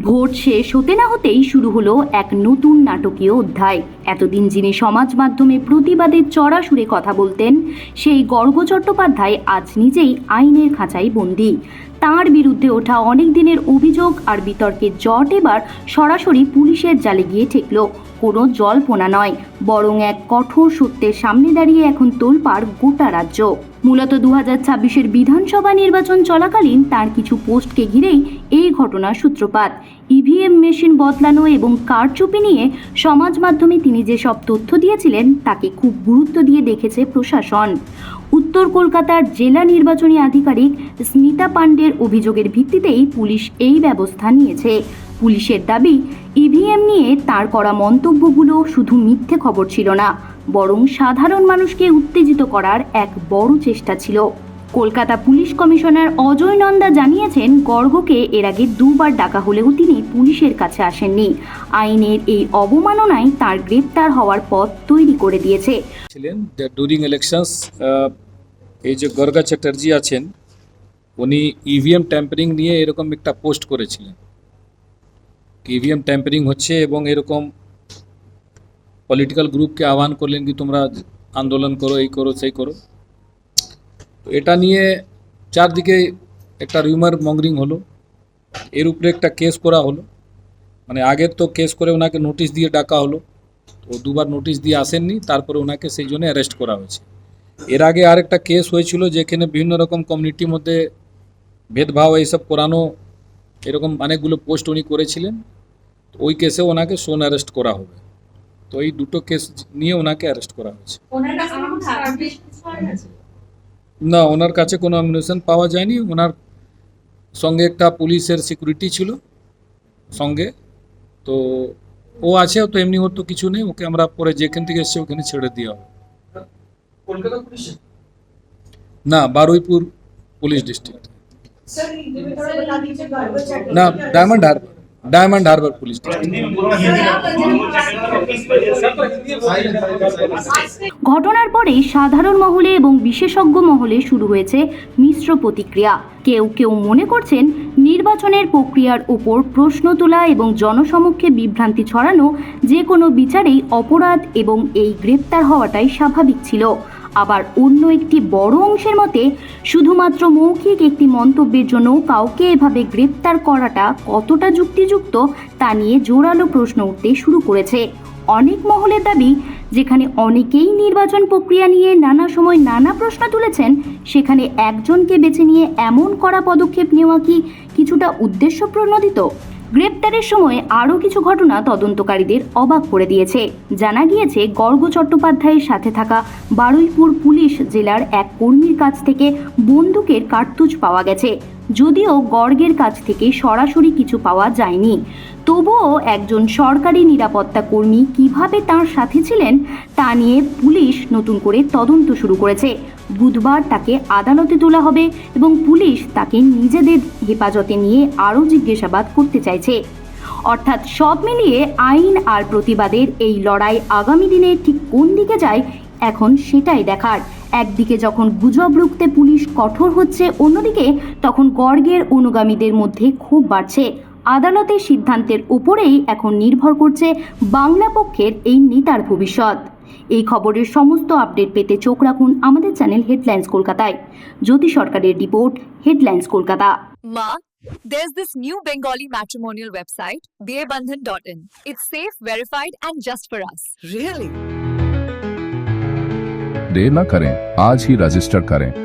Vote শেষ হতে না হতেই শুরু হলো এক নতুন নাটকীয় অধ্যায়। এতদিন যিনি সমাজ মাধ্যমে প্রতিবাদের চড়া সুরে কথা বলতেন, সেই গর্গ চট্টোপাধ্যায় আজ নিজেই আইনের খাঁচায় বন্দী। তাঁর বিরুদ্ধে ওঠা অনেক দিনের অভিযোগ আর বিতর্কের জট এবার সরাসরি পুলিশের জালে গিয়ে ঠেকল। কোনো জল্পনা নয়, বরং এক কঠোর সত্যের সামনে দাঁড়িয়ে এখন তোলপাড় গোটা রাজ্য। মূলত 2026-এর বিধানসভা নির্বাচন চলাকালীন তার কিছু পোস্টকে ঘিরেই এই ঘটনার সূত্রপাত। ইভিএম মেশিন বদলানো এবং কারচুপি নিয়ে সমাজ মাধ্যমে তিনি যেসব তথ্য দিয়েছিলেন তাকে খুব গুরুত্ব দিয়ে দেখেছে প্রশাসন। উত্তর কলকাতার জেলা নির্বাচনী আধিকারিক স্মিতা পাণ্ডের অভিযোগের ভিত্তিতেই পুলিশ এই ব্যবস্থা নিয়েছে। পুলিশের দাবি, ইভিএম নিয়ে তার করা মন্তব্যগুলো শুধু মিথ্যে খবর ছিল না, বরং সাধারণ মানুষকে উত্তেজিত করার এক বড় চেষ্টা ছিল। কলকাতা পুলিশ কমিশনার অজয় নন্দা জানিয়েছেন, গর্গকে এর আগে দুবার ডাকা হলেও তিনি পুলিশের কাছে আসেননি। আইনের এই অবমাননায় তার গ্রেপ্তার হওয়ার পথ তৈরি করে দিয়েছে। ডুরিং ইলেকশনস এই যে গর্গা চ্যাটার্জি আছেন, উনি ইভিএম ট্যাম্পারিং নিয়ে এরকম একটা পোস্ট করেছিলেন। ইভিএম ট্যাম্পারিং হচ্ছে এবং এরকম পলিটিক্যাল গ্রুপকে আহ্বান করলেন কি তোমরা আন্দোলন করো, এই করো, সেই করো। তো এটা নিয়ে চারদিকে একটা রিউমার মঙ্গরিং হলো, এর উপরে একটা কেস করা হলো। মানে আগের তো কেস করে ওনাকে নোটিশ দিয়ে ডাকা হলো, তো দুবার নোটিশ দিয়ে আসেননি, তারপরে ওনাকে সেই জন্য অ্যারেস্ট করা হয়েছে। এর আগে আরেকটা কেস হয়েছিল যেখানে বিভিন্ন রকম কমিউনিটির মধ্যে ভেদভাব এইসব করানো, এরকম অনেকগুলো পোস্ট উনি করেছিলেন। ওই কেসে ওনাকে সোন অ্যারেস্ট করা হবে। তো এই দুটো কেস নিয়ে ওনাকে অ্যারেস্ট করা হয়েছে। না, ওনার কাছে কোনো অ্যামিউনিশন পাওয়া যায়নি। ওনার সঙ্গে একটা পুলিশের সিকিউরিটি ছিল সঙ্গে, তো ও আছে, তো এমনি ওর তো কিছু নেই। ওকে আমরা পরে যেখান থেকে এসছে ওখানে ছেড়ে দেওয়া হবে। কলকাতা পুলিশ না, বারুইপুর পুলিশ ডিস্ট্রিক্ট। না, ডায়মন্ড হারবার পুলিশ ডিস্ট্রিক্ট। ঘটনার পরে সাধারণ মহলে এবং বিশেষজ্ঞ মহলে শুরু হয়েছে মিশ্র প্রতিক্রিয়া। কেউ কেউ মনে করছেন, নির্বাচনের প্রক্রিয়ার উপর প্রশ্ন তোলা এবং জনসমক্ষে বিভ্রান্তি ছড়ানো যে কোনো বিচারেই অপরাধ এবং এই গ্রেপ্তার হওয়াটাই স্বাভাবিক ছিল। আবার অন্য একটি বড় অংশের মতে, শুধুমাত্র মৌখিক একটি মন্তব্যের জন্য কাউকে এভাবে গ্রেপ্তার করাটা কতটা যুক্তিযুক্ত তা নিয়ে জোরালো প্রশ্ন উঠতে শুরু করেছে। অনেক মহলের দাবি, যেখানে অনেকেই নির্বাচন প্রক্রিয়া নিয়ে নানা সময় নানা প্রশ্ন তুলেছেন, সেখানে একজনকে বেছে নিয়ে এমন কড়া পদক্ষেপ নেওয়া কি কিছুটা উদ্দেশ্যপ্রণোদিত? গ্রেপ্তারের সময় আরও কিছু ঘটনা তদন্তকারীদের অবাক করে দিয়েছে। জানা গিয়েছে, গর্গ চট্টোপাধ্যায়ের সাথে থাকা বারুইপুর পুলিশ জেলার এক কর্মীর কাছ থেকে বন্দুকের কার্তুজ পাওয়া গেছে। যদিও গর্গের কাছ থেকে সরাসরি কিছু পাওয়া যায়নি, তবুও একজন সরকারি নিরাপত্তা কর্মী কিভাবে তার সাথে ছিলেন তা নিয়ে পুলিশ নতুন করে তদন্ত শুরু করেছে। বুধবার তাকে আদালতে তোলা হবে এবং পুলিশ তাকে নিজেদের হেফাজতে নিয়ে আরও জিজ্ঞাসাবাদ করতে চাইছে। অর্থাৎ সব মিলিয়ে আইন আর প্রতিবাদের এই লড়াই আগামী দিনে ঠিক কোন দিকে যায় এখন সেটাই দেখার। একদিকে যখন গুজব রুখতে পুলিশ কঠোর হচ্ছে, অন্যদিকে তখন গর্গের অনুগামীদের মধ্যে ক্ষোভ বাড়ছে। আদালতের সিদ্ধান্তের উপরেই এখন নির্ভর করছে বাংলা পক্ষের এই নেতার ভবিষ্যৎ। এই খবরের সমস্ত আপডেট পেতে চোখ রাখুন আমাদের চ্যানেল হেডলাইন্স কলকাতায়। জ্যোতি সরকারের report, headlines Kolkata. Ma, there's this new Bengali matrimonial website, bebandhan.in. It's safe, verified, and just for us. Really? देर न करें, आज ही रजिस्टर करें।